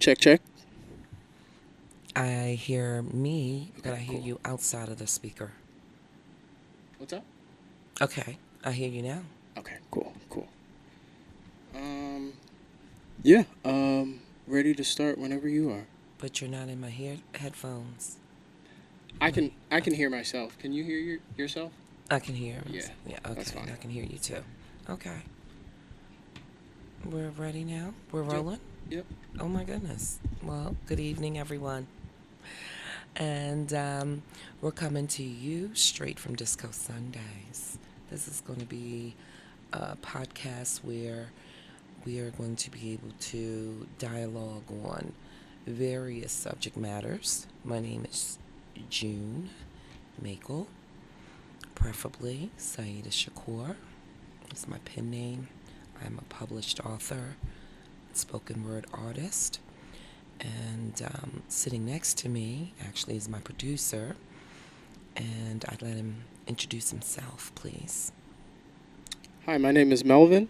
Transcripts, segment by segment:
Check, check. I hear me, but Okay, I hear cool. you outside of the speaker. What's up? Okay, I hear you now. Okay, cool, cool. Um, yeah. Ready to start whenever you are. But you're not in my headphones. I can Wait, I can okay. hear myself. Can you hear yourself? I can hear him. Yeah, Yeah, that's okay, and fine. I can hear you Yeah. too. Okay, we're ready now. We're Yep. rolling. Yep. Oh my goodness. Well, good evening, everyone. And we're coming to you straight from Disco Sundays. This is going to be a podcast where we are going to be able to dialogue on various subject matters. My name is June Makel, preferably Syedha Shakur. It's my pen name. I'm a published author, spoken word artist. And sitting next to me actually is my producer. And I'd let him introduce himself, please. Hi, my name is Melvin.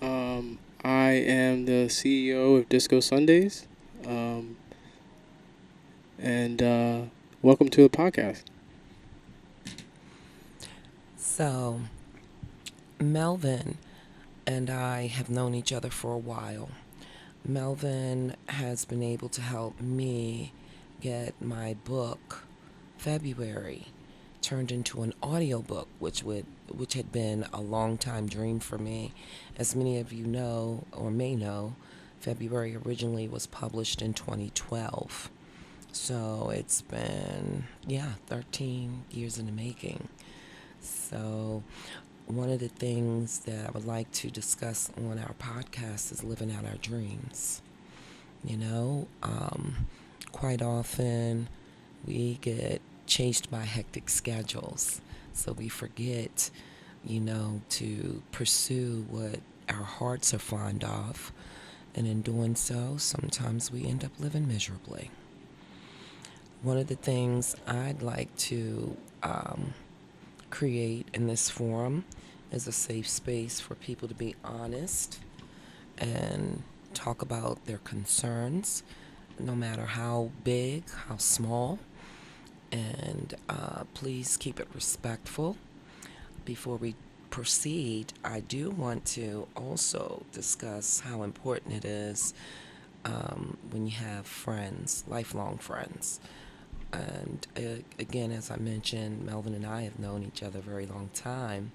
I am the CEO of Disco Sundays. Um, and welcome to the podcast. So, Melvin and I have known each other for a while. Melvin has been able to help me get my book, February, turned into an audiobook, which had been a long time dream for me. As many of you know or may know, February originally was published in 2012. So it's been, 13 years in the making. So one of the things that I would like to discuss on our podcast is living out our dreams. You know, quite often we get chased by hectic schedules, so we forget, to pursue what our hearts are fond of, and in doing so, sometimes we end up living miserably. One of the things I'd like to create in this forum is a safe space for people to be honest and talk about their concerns, no matter how big, how small, and please keep it respectful. Before we proceed, I do want to also discuss how important it is when you have friends, lifelong friends. And again, as I mentioned, Melvin and I have known each other a very long time.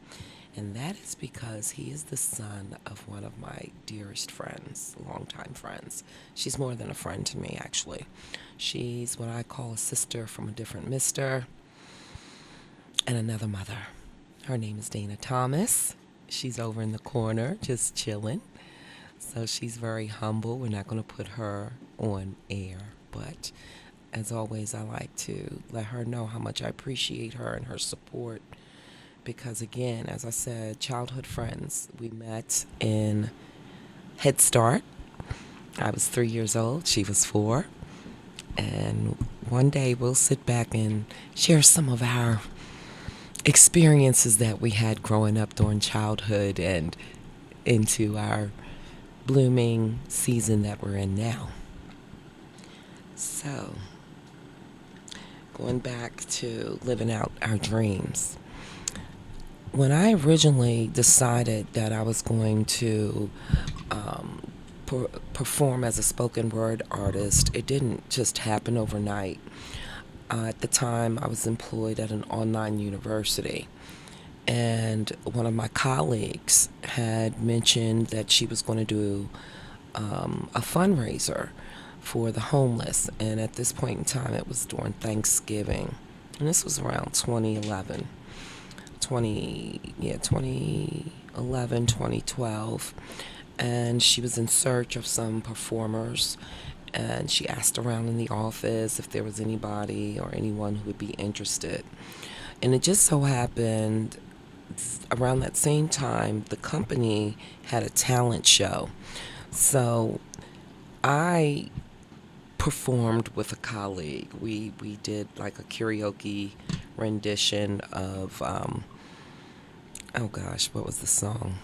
And that is because he is the son of one of my dearest friends, longtime friends. She's more than a friend to me, actually. She's what I call a sister from a different mister and another mother. Her name is Dana Thomas. She's over in the corner, just chilling. So she's very humble. We're not going to put her on air, but as always, I like to let her know how much I appreciate her and her support because, again, as I said, childhood friends. We met in Head Start. I was 3 years old, she was 4. And one day we'll sit back and share some of our experiences that we had growing up during childhood and into our blooming season that we're in now. So, going back to living out our dreams. When I originally decided that I was going to perform as a spoken word artist, it didn't just happen overnight. At the time, I was employed at an online university, and one of my colleagues had mentioned that she was going to do a fundraiser for the homeless, and at this point in time, it was during Thanksgiving, and this was around 2011. 2011, 2012, and she was in search of some performers, and she asked around in the office if there was anybody or anyone who would be interested. And it just so happened around that same time the company had a talent show. So I performed with a colleague. We did like a karaoke rendition of oh gosh, what was the song?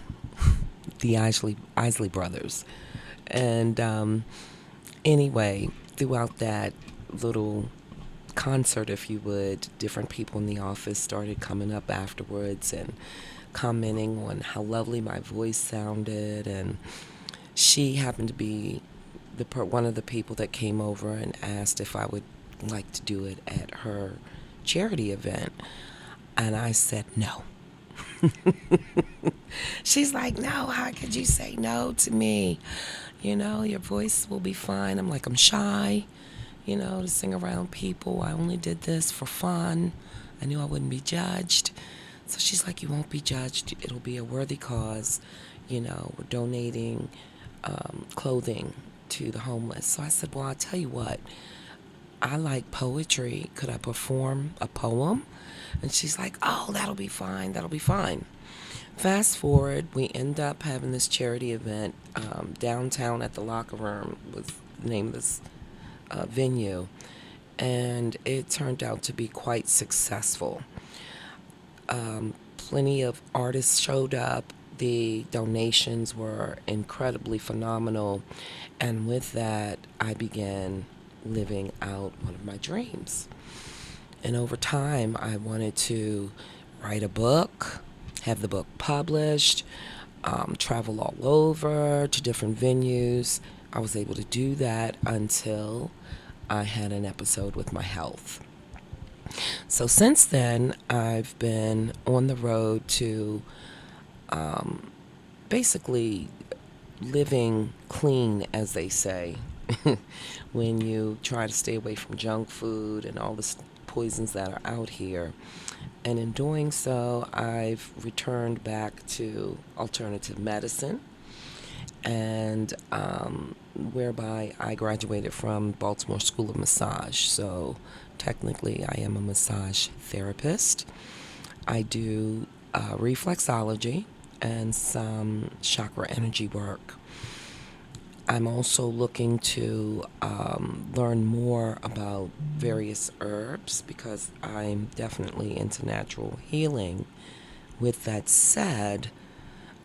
The Isley Brothers. And Anyway, throughout that little concert, if you would, different people in the office started coming up afterwards and commenting on how lovely my voice sounded. And she happened to be one of the people that came over and asked if I would like to do it at her charity event. And I said no. She's like, no, how could you say no to me? Your voice will be fine. I'm like, I'm shy, to sing around people. I only did this for fun. I knew I wouldn't be judged. So she's like, you won't be judged. It'll be a worthy cause. We're donating clothing to the homeless. So I said, well, I'll tell you what. I like poetry. Could I perform a poem? And she's like, oh, that'll be fine. That'll be fine. Fast forward, we end up having this charity event downtown at the Locker Room was the name of this venue, and it turned out to be quite successful. Plenty of artists showed up. The donations were incredibly phenomenal, and with that, I began living out one of my dreams. And over time, I wanted to write a book, have the book published, travel all over to different venues. I was able to do that until I had an episode with my health. So since then, I've been on the road to basically living clean, as they say, when you try to stay away from junk food and all the poisons that are out here. And in doing so, I've returned back to alternative medicine, and whereby I graduated from Baltimore School of Massage. So technically, I am a massage therapist. I do reflexology and some chakra energy work. I'm also looking to learn more about various herbs because I'm definitely into natural healing. With that said,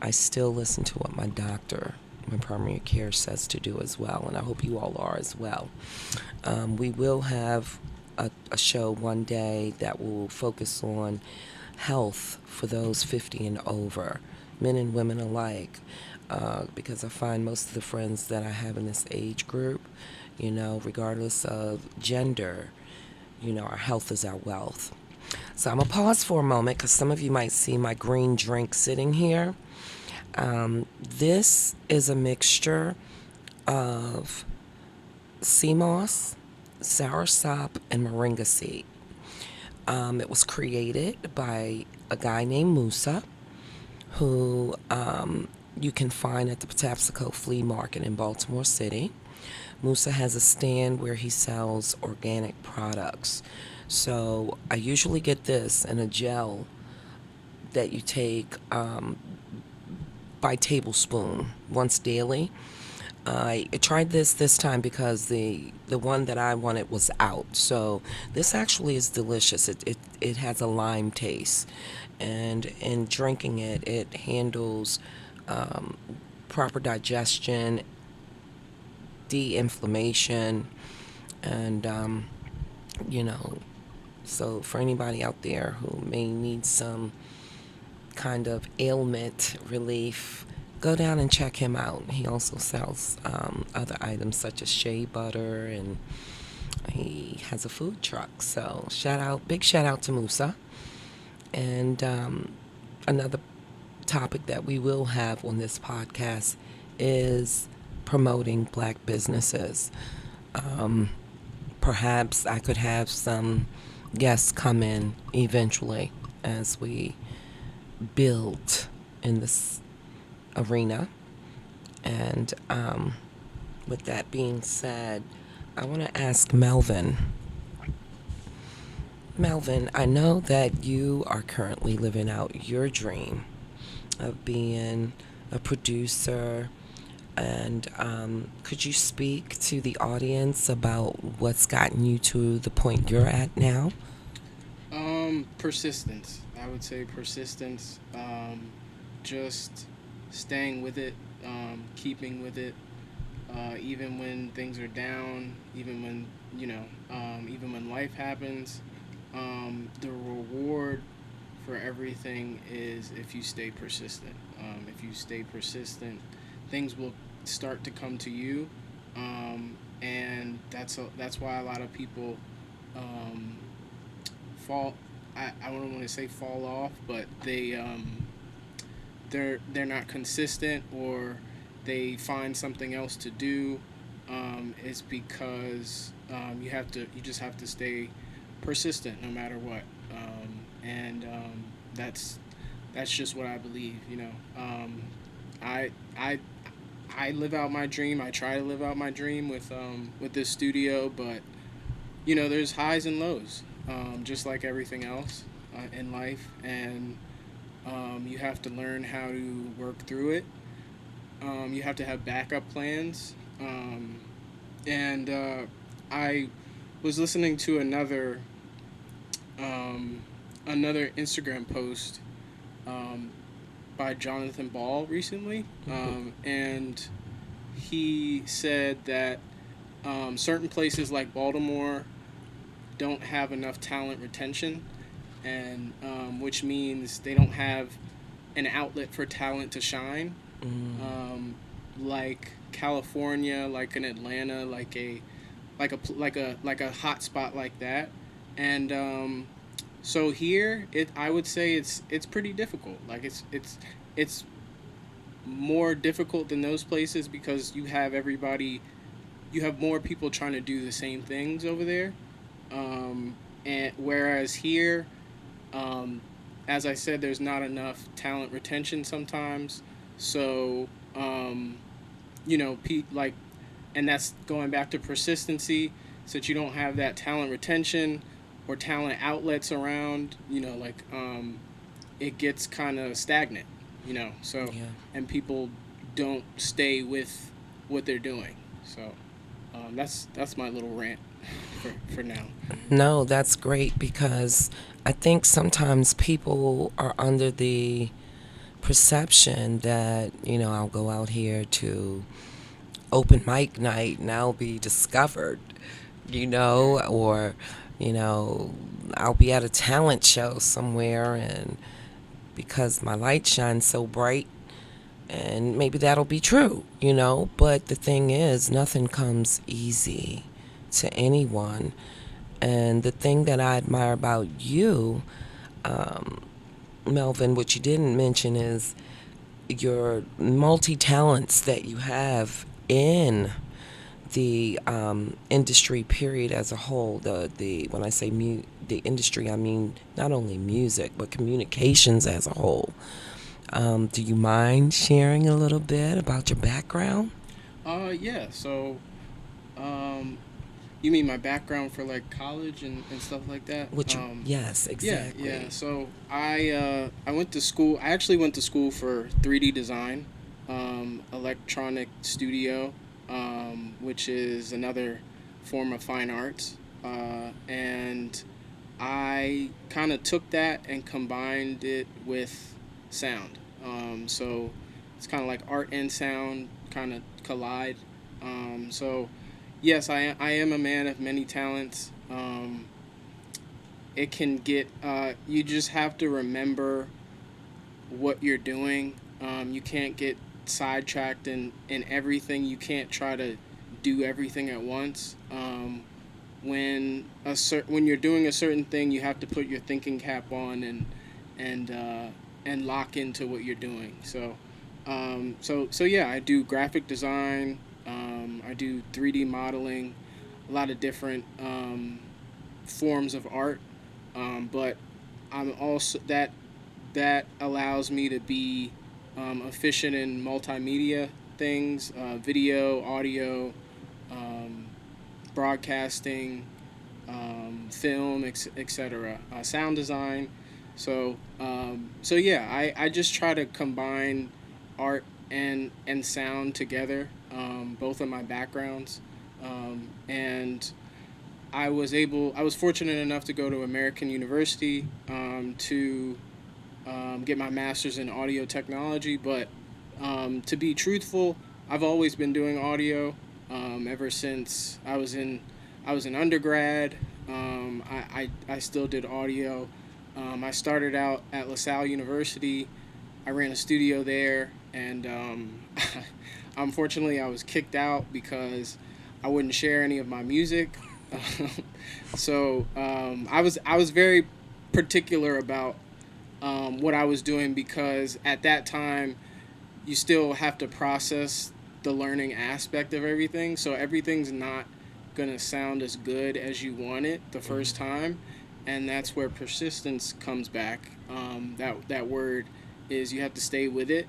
I still listen to what my doctor, my primary care, says to do as well, and I hope you all are as well. We will have a show one day that will focus on health for those 50 and over, men and women alike. Because I find most of the friends that I have in this age group, regardless of gender, our health is our wealth. So I'm going to pause for a moment because some of you might see my green drink sitting here. This is a mixture of sea moss, soursop, and moringa seed. It was created by a guy named Musa, who you can find at the Patapsco Flea Market in Baltimore City. Musa has a stand where he sells organic products. So I usually get this in a gel that you take by tablespoon once daily. I tried this time because the one that I wanted was out. So this actually is delicious. It has a lime taste, and in drinking it, it handles proper digestion, de-inflammation, and so for anybody out there who may need some kind of ailment relief, go down and check him out. He also sells other items such as shea butter, and he has a food truck. So big shout out to Musa. And another topic that we will have on this podcast is promoting black businesses. Perhaps I could have some guests come in eventually as we build in this arena. And with that being said, I want to ask Melvin. Melvin, I know that you are currently living out your dream of being a producer. And could you speak to the audience about what's gotten you to the point you're at now? Persistence. I would say persistence. Just staying with it, keeping with it, even when things are down, even when even when life happens. The reward for everything is if you stay persistent. If you stay persistent, things will start to come to you, and that's why a lot of people um, fall. I don't want to say fall off, but they're not consistent, or they find something else to do. Is because you just have to stay persistent no matter what, and that's that's just what I believe. I I I live out my dream. I try to live out my dream with this studio, but there's highs and lows, just like everything else in life, and you have to learn how to work through it. You have to have backup plans, and I was listening to um, another Instagram post um, by Jonathan Ball recently, and he said that certain places like Baltimore don't have enough talent retention, and which means they don't have an outlet for talent to shine, Mm, like California, like in Atlanta, like a hot spot like that, and so here I would say it's pretty difficult. Like it's more difficult than those places because you have more people trying to do the same things over there, and whereas here, um, as I said, there's not enough talent retention sometimes. So like, and that's going back to persistency. Since you don't have that talent retention or talent outlets around, it gets kind of stagnant. So, yeah. and people don't stay with what they're doing. So that's my little rant for now. No, that's great because I think sometimes people are under the perception that, I'll go out here to open mic night and I'll be discovered, Right. or, you know, I'll be at a talent show somewhere and because my light shines so bright, and maybe that'll be true, but the thing is, nothing comes easy to anyone. And the thing that I admire about you, um, Melvin, what you didn't mention is your multi talents that you have in the industry period as a whole. The when I say the industry, I mean not only music but communications as a whole. Do you mind sharing a little bit about your background? Yeah. So, um, you mean my background for like college and stuff like that? Which Yes, Yeah, yeah. exactly. So I went to school. I actually went to school for 3D design, electronic studio, which is another form of fine arts, and I kind of took that and combined it with sound. So it's kind of like art and sound kind of collide. So yes, I am a man of many talents. It can get you just have to remember what you're doing. You can't get sidetracked in everything. You can't try to do everything at once. When you're doing a certain thing, you have to put your thinking cap on and and lock into what you're doing. So yeah, I do graphic design. I do 3D modeling, a lot of different forms of art. But I'm also that allows me to be efficient in multimedia things, video, audio, um, broadcasting, film, etc. Sound design. So yeah, I just try to combine art and sound together, both of my backgrounds, and I was fortunate enough to go to American University to get my master's in audio technology. But to be truthful, I've always been doing audio ever since I was in undergrad. I still did audio. I started out at LaSalle University. I ran a studio there, and unfortunately, I was kicked out because I wouldn't share any of my music. I was very particular about what I was doing because at that time, you still have to process the learning aspect of everything. So everything's not gonna sound as good as you want it the first time, and that's where persistence comes back. That word is you have to stay with it.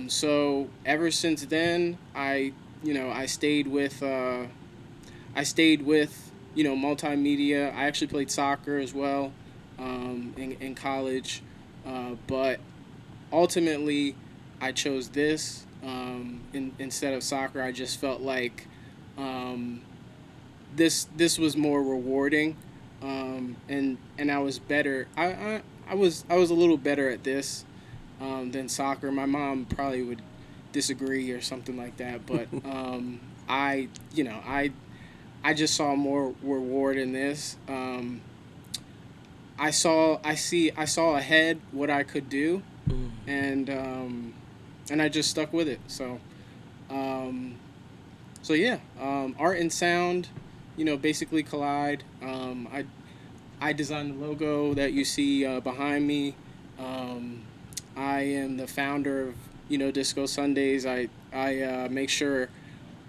So ever since then, I stayed with multimedia. I actually played soccer as well in college, but ultimately I chose this instead of soccer. I just felt like this was more rewarding, and I was better. I was a little better at this than soccer. My mom probably would disagree or something like that, but I you know I just saw more reward in this. I saw ahead what I could do, and I just stuck with it. So yeah, art and sound, basically collide. I designed the logo that you see behind me. I am the founder of Disco Sundays. I make sure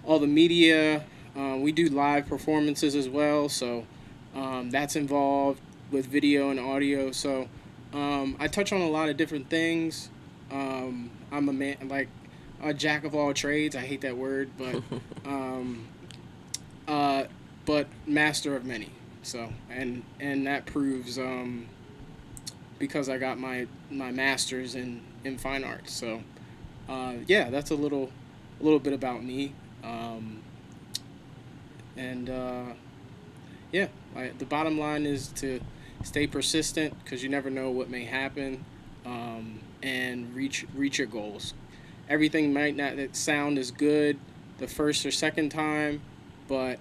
all the media. We do live performances as well, so that's involved with video and audio. So I touch on a lot of different things. I'm a man, like a jack of all trades. I hate that word, but master of many. So and that proves because I got my master's in fine arts. So yeah, that's a little bit about me. And yeah, the bottom line is to stay persistent because you never know what may happen, and reach your goals. Everything might not sound as good the first or second time, but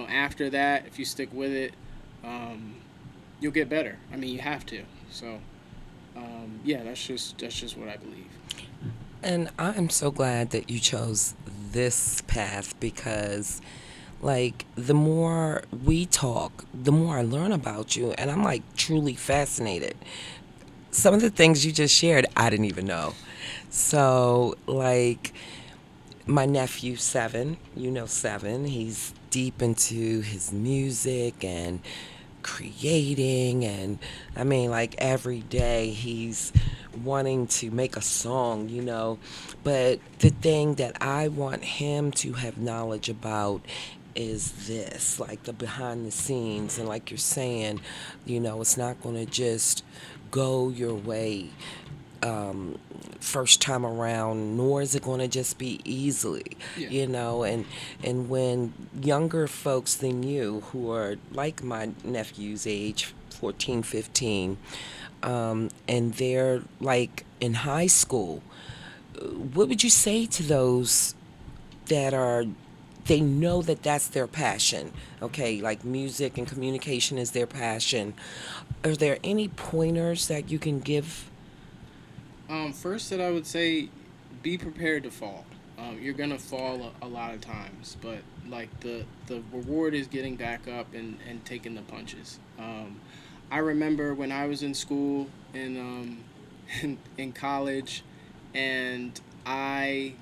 after that, if you stick with it, you'll get better. I mean, you have to. So yeah, that's just what I believe. And I'm so glad that you chose this path because, like, the more we talk, the more I learn about you, and I'm like truly fascinated. Some of the things you just shared, I didn't even know. So, like, my nephew, Seven, Seven, he's deep into his music and creating, and I mean, like, every day he's wanting to make a song. But the thing that I want him to have knowledge about is this, like the behind the scenes, and like you're saying, it's not going to just go your way first time around, nor is it going to just be easily, Yeah. And when younger folks than you, who are like my nephew's age, 14, 15, and they're like in high school, what would you say to those that are, they know that that's their passion, okay, like music and communication is their passion? Are there any pointers that you can give? First, that I would say, be prepared to fall. You're gonna fall a lot of times, but like the reward is getting back up and taking the punches. I remember when I was in school in college, and I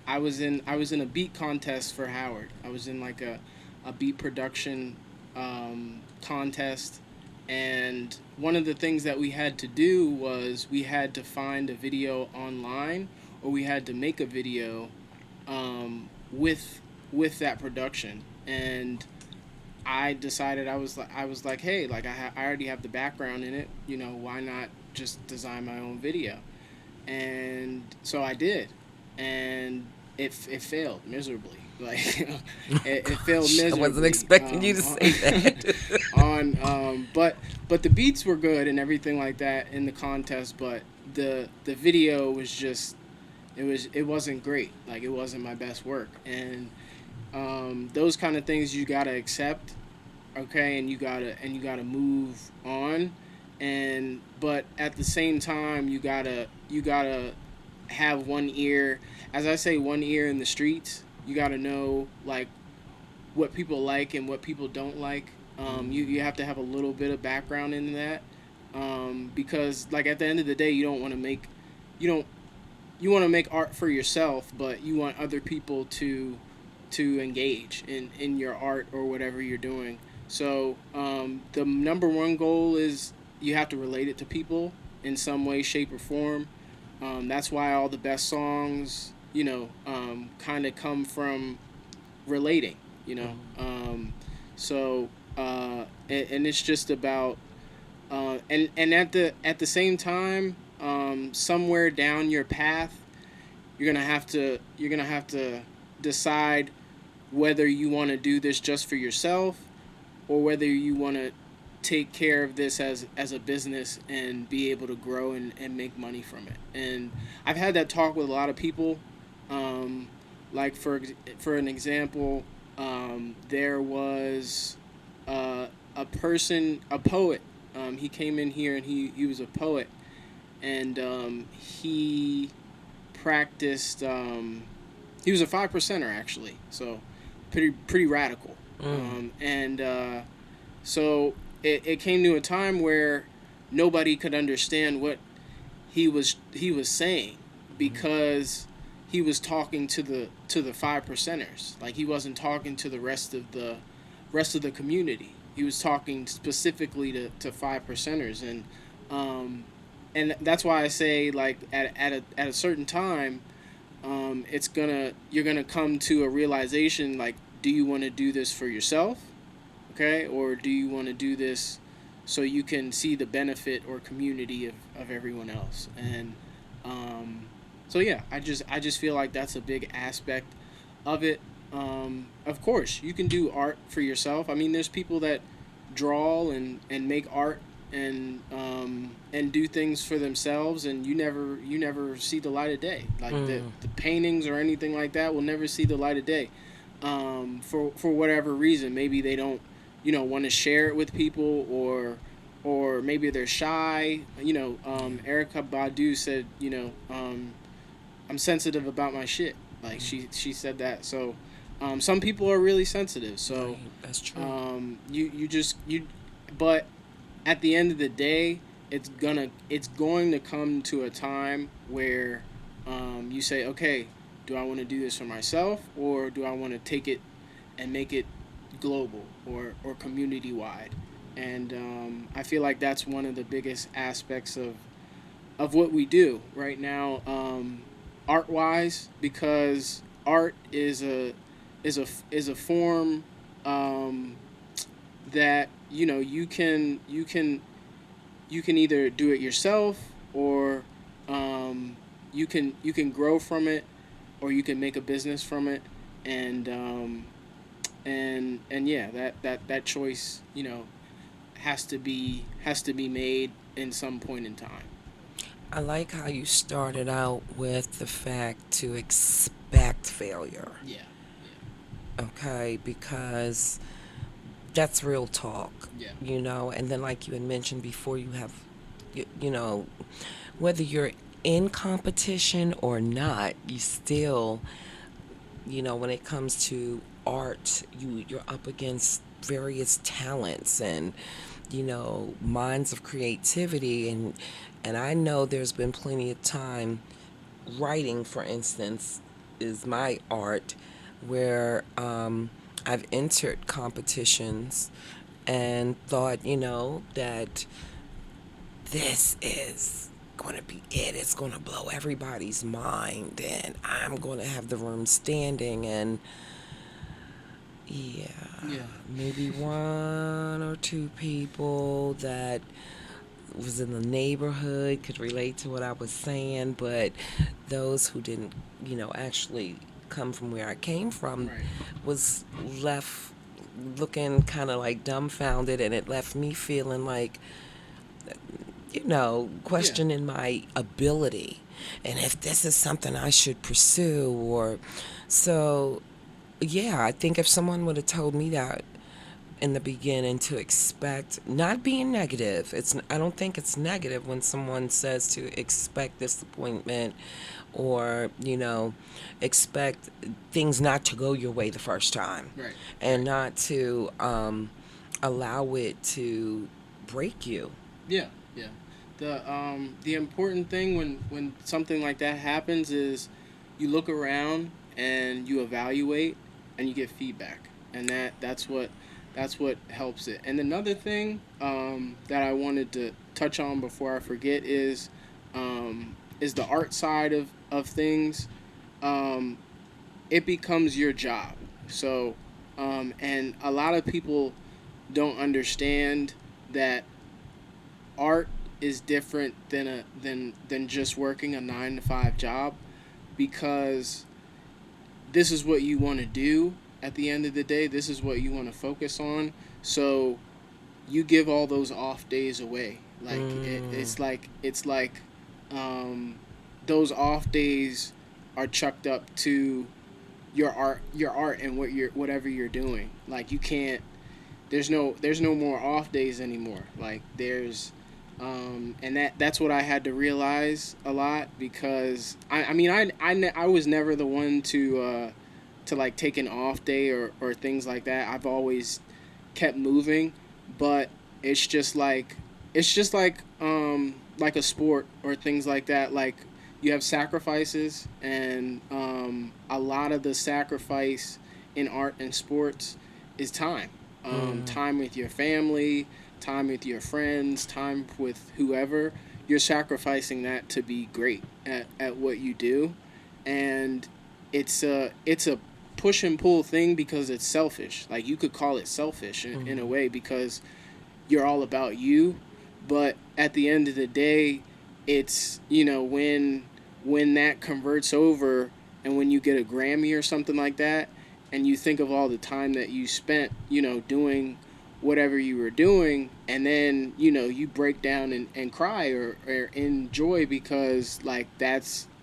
was in a beat contest for Howard. I was in like a beat production contest, and one of the things that we had to do was we had to find a video online, or we had to make a video with that production. And I decided, I was like, hey, like I already have the background in it. Why not just design my own video? And so I did, and it failed miserably. Like it failed miserably. I wasn't expecting you to say that. But the beats were good and everything like that in the contest. But the video was just, it wasn't great. Like, it wasn't my best work, and those kind of things you gotta accept, okay, and you gotta move on, and but at the same time you gotta have one ear, as I say, one ear in the streets. You gotta know like what people like and what people don't like. You have to have a little bit of background in that, because like at the end of the day, you don't want to make you don't you want to make art for yourself, but you want other people to engage in your art or whatever you're doing. So the number one goal is you have to relate it to people in some way, shape, or form. That's why all the best songs, kind of come from relating. You know, so and it's just about and at the same time, somewhere down your path, you're gonna have to decide whether you want to do this just for yourself or whether you want to take care of this as a business and be able to grow and make money from it. And I've had that talk with a lot of people. Like for an example, there was a person, a poet. He came in here and he was a poet, and he practiced. He was a 5%er actually, so pretty radical. And so it came to a time where nobody could understand what he was saying because he was talking to the 5%ers. Like, he wasn't talking to the rest of the community. He was talking specifically to 5%ers, and that's why I say, like, at a certain time, you're gonna come to a realization, like, do you want to do this for yourself, okay, or do you want to do this so you can see the benefit or community of everyone else? And so yeah, I just feel like that's a big aspect of it. Of course, you can do art for yourself. I mean, there's people that draw and make art and do things for themselves, and you never see the light of day. Like the paintings or anything like that will never see the light of day, for whatever reason. Maybe they don't want to share it with people, or maybe they're shy. Erica Badu said, I'm sensitive about my shit. Like, she said that. So some people are really sensitive. So Right, that's true. but at the end of the day, it's going to come to a time where you say, okay, do I want to do this for myself, or do I want to take it and make it global or community wide? And I feel like that's one of the biggest aspects of what we do right now, art wise, because art is a form, that you can either do it yourself, or you can grow from it, or you can make a business from it. And yeah, that choice, has to be made in some point in time. I like how you started out with the fact to expect failure, Yeah, okay? Because that's real talk, yeah, and then, like you had mentioned before, you have, you know, whether you're in competition or not, you still, when it comes to art, you're up against various talents and minds of creativity, and I know there's been plenty of time. Writing, for instance, is my art, where I've entered competitions and thought, that this is going to be it. It's going to blow everybody's mind, and I'm going to have the room standing. And yeah, yeah, maybe one or two people that was in the neighborhood could relate to what I was saying, but those who didn't, actually come from where I came from, right, was left looking kind of like dumbfounded, and it left me feeling like Yeah. questioning my ability and if this is something I should pursue or so. Yeah, I think if someone would have told me that in the beginning to expect, not being negative, I don't think it's negative when someone says to expect disappointment or expect things not to go your way the first time Right. and Right. not to allow it to break you. Yeah. Yeah. The important thing when something like that happens is you look around and you evaluate and you get feedback, and that's what helps it. And another thing that I wanted to touch on before I forget is the art side of things. Um, it becomes your job. So, and a lot of people don't understand that art is different than just working a 9 to 5 job, because this is what you want to do at the end of the day. This is what you want to focus on. So you give all those off days away. Like Mm, it's like um, those off days are chucked up to your art and whatever you're doing. Like you can't. There's no more off days anymore. Like there's and that's what I had to realize a lot, because I mean I was never the one to like take an off day or things like that. I've always kept moving, but it's just like like a sport or things like that. Like you have sacrifices, and a lot of the sacrifice in art and sports is time. mm, Time with your family, time with your friends, time with whoever. You're sacrificing that to be great at what you do, and it's a push and pull thing, because it's selfish. Like you could call it selfish in a mm, way, because you're all about you, but at the end of the day, it's when that converts over, and when you get a Grammy or something like that, and you think of all the time that you spent doing whatever you were doing, and then you break down and cry or enjoy, because like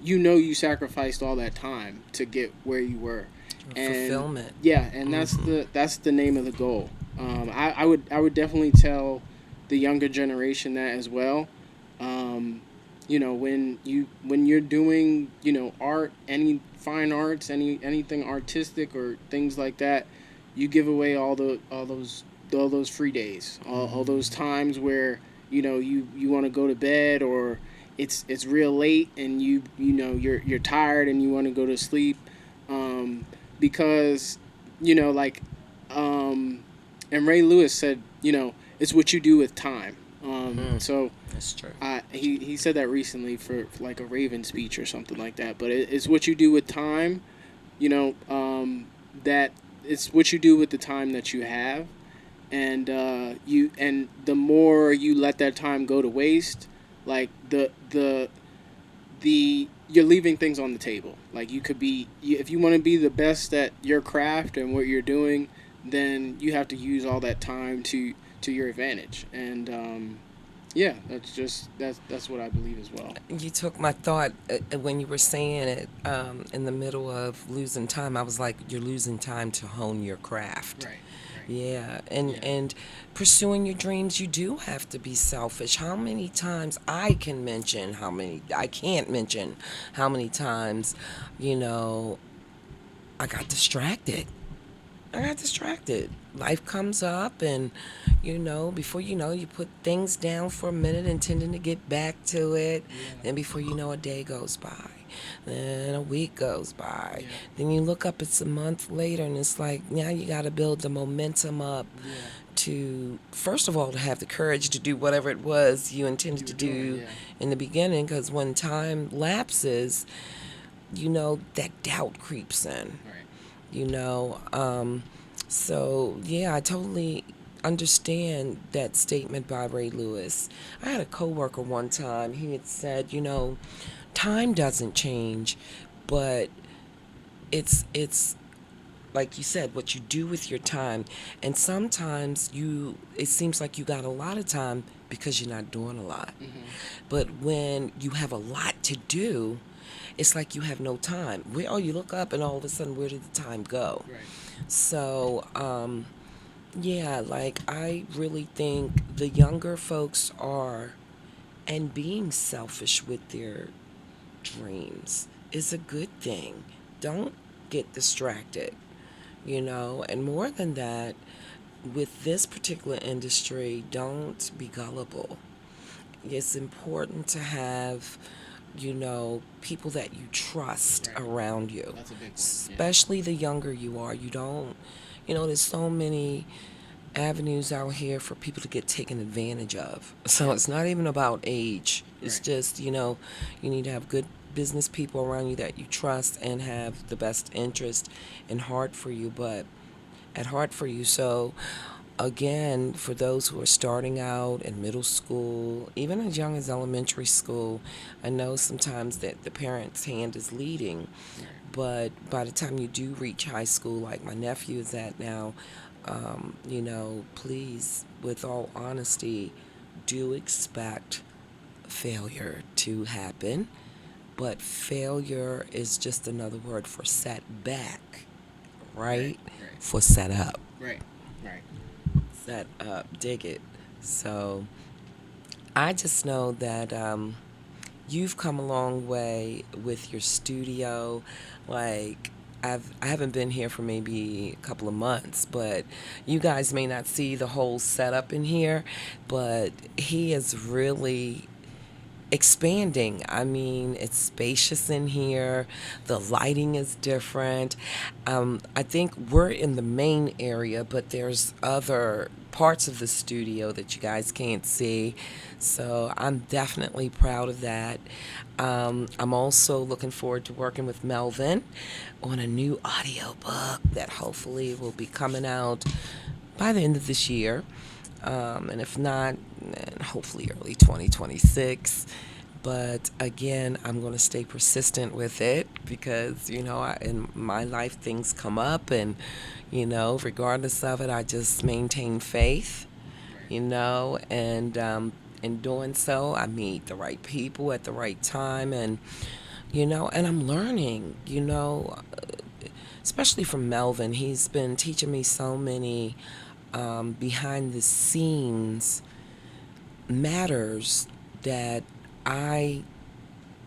you sacrificed all that time to get where you were. And fulfillment. yeah, and that's Hmm. the name of the goal. I would definitely tell the younger generation that as well. um, when you're doing art, any fine arts, anything artistic or things like that, you give away all those free days, all those Hmm. times where you want to go to bed, or it's real late, and you're tired and you want to go to sleep, um, because like um, and Ray Lewis said, it's what you do with time. Mm, So that's true. he said that recently for like a Raven speech or something like that. But it's what you do with time. You know, that it's what you do with the time that you have, and the more you let that time go to waste, like the you're leaving things on the table. Like you could be, if you want to be the best at your craft and what you're doing, then you have to use all that time to your advantage. And yeah, that's what I believe as well. You took my thought when you were saying it in the middle of losing time. I was like, you're losing time to hone your craft. Right. Right. Yeah, and Yeah. and pursuing your dreams, you do have to be selfish. How many times I can't mention how many times, you know, I got distracted. I got distracted. Life comes up, and before you know, you put things down for a minute, intending to get back to it. Yeah. Then, before you know, a day goes by. Then a week goes by. Yeah. Then you look up, it's a month later, and it's like now you got to build the momentum up Yeah. to, first of all, to have the courage to do whatever it was you intended You to were doing. do Yeah. in the beginning. Because when time lapses, that doubt creeps in Right. you know. So yeah, I totally understand that statement by Ray Lewis. I had a coworker one time. He had said, time doesn't change, but it's like you said, what you do with your time. And sometimes it seems like you got a lot of time, because you're not doing a lot. Mm-hmm. But when you have a lot to do, it's like you have no time. You look up and all of a sudden, where did the time go? Right. So, yeah, like I really think the younger folks are, and being selfish with their dreams is a good thing. Don't get distracted, and more than that, with this particular industry, don't be gullible. It's important to have, people that you trust Right. around you, That's a big one. Yeah. especially the younger you are. You don't, there's so many avenues out here for people to get taken advantage of. So Yeah. it's not even about age. It's Right. just, you need to have good business people around you that you trust and have the best interest and heart for you, but at heart for you. So again, for those who are starting out in middle school, even as young as elementary school, I know sometimes that the parent's hand is leading, Right. but by the time you do reach high school, like my nephew is at now, please, with all honesty, do expect failure to happen. But failure is just another word for setback, Right. right? Right. For set up. Right. Right. Set up, dig it. So I just know that you've come a long way with your studio. Like I haven't been here for maybe a couple of months, but you guys may not see the whole setup in here, but he is really expanding. I mean, it's spacious in here. The lighting is different. I think we're in the main area, but there's other parts of the studio that you guys can't see. So I'm definitely proud of that. I'm also looking forward to working with Melvin on a new audiobook that hopefully will be coming out by the end of this year. And if not, then hopefully early 2026. But again, I'm going to stay persistent with it because, in my life, things come up, and, regardless of it, I just maintain faith, Right. and in doing so, I meet the right people at the right time, and, and I'm learning, especially from Melvin. He's been teaching me so many behind the scenes matters that I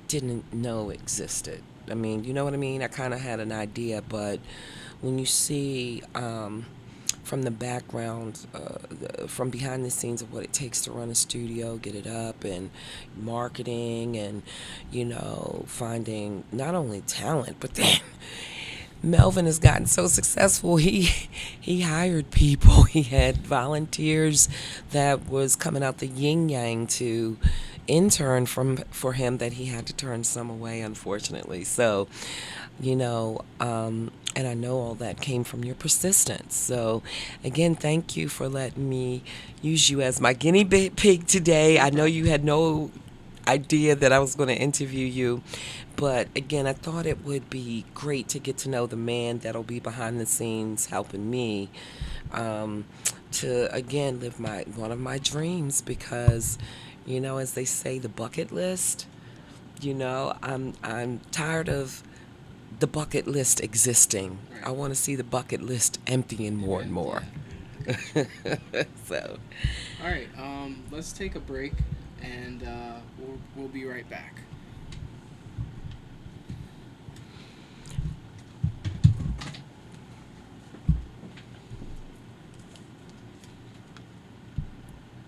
didn't know existed. I mean, you know what I mean? I kind of had an idea, but when you see from the background, from behind the scenes of what it takes to run a studio, get it up, and marketing, and, finding not only talent, but then Melvin has gotten so successful. He hired people. He had volunteers that was coming out the yin yang to intern for him that he had to turn some away, unfortunately. So, and I know all that came from your persistence. So, again, thank you for letting me use you as my guinea pig today. I know you had no idea that I was going to interview you. But again, I thought it would be great to get to know the man that'll be behind the scenes helping me to again live one of my dreams because, as they say, the bucket list. I'm tired of the bucket list existing. Right. I want to see the bucket list emptying more Yeah. and more. Yeah. So, All right. Let's take a break, and we'll be right back.